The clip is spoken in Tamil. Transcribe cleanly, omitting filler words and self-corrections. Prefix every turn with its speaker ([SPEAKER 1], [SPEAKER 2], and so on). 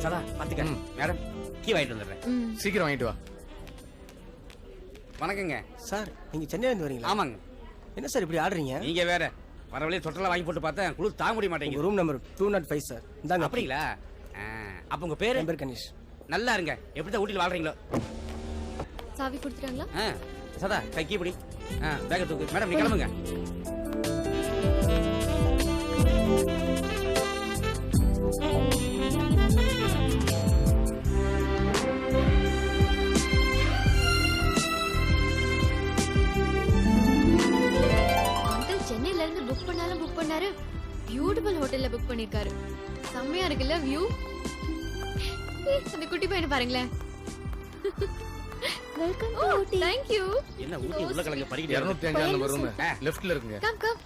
[SPEAKER 1] சதா பாத்துக்க. மேடம் கீ வாங்கிட்டு வந்துடுறேன்.
[SPEAKER 2] சீக்கிரம் வாங்கிட்டு வா.
[SPEAKER 1] வணக்கங்க
[SPEAKER 3] சார். நீங்க சென்னையில இருந்து வரீங்களா?
[SPEAKER 1] ஆமாங்க.
[SPEAKER 3] என்ன சார் இப்படி ஆடுறீங்க?
[SPEAKER 1] நீங்க வேற வர வழியே தொட்டலாம் வாங்கி போட்டு பார்த்தேன், குளிர் தாங்க முடிய மாட்டேங்குது.
[SPEAKER 3] Room number 205 sir. இந்தாங்க.
[SPEAKER 1] அப்படிங்களா? அப்ப உங்க பேரு?
[SPEAKER 3] என் பேர் கணேஷ்.
[SPEAKER 1] நல்லா இருங்க. எப்படிதான் ஊட்டியில் வாழ்றீங்களோ.
[SPEAKER 4] சாவி கொடுத்துட்டாங்களா?
[SPEAKER 1] சதா கை கீ பிடி. பேக்க தூக்கு. மேடம் நீ கிளம்புங்க.
[SPEAKER 4] சென்னையில இருந்து புக் பண்ணாரு. பியூட்டிஃபுல் ஹோட்டல்ல புக் பண்ணிருக்காரு. செம்மையா இருக்குல்ல வியூ. அந்த குட்டி பையனை பாருங்களேன். Welcome to Ooty. Thank you.
[SPEAKER 1] என்ன ஊட்டி உள்ள கலங்க படிக்கிட்டு
[SPEAKER 2] 205 நம்பர் ரூம் லெஃப்ட்ல இருக்குங்க.
[SPEAKER 4] Come come.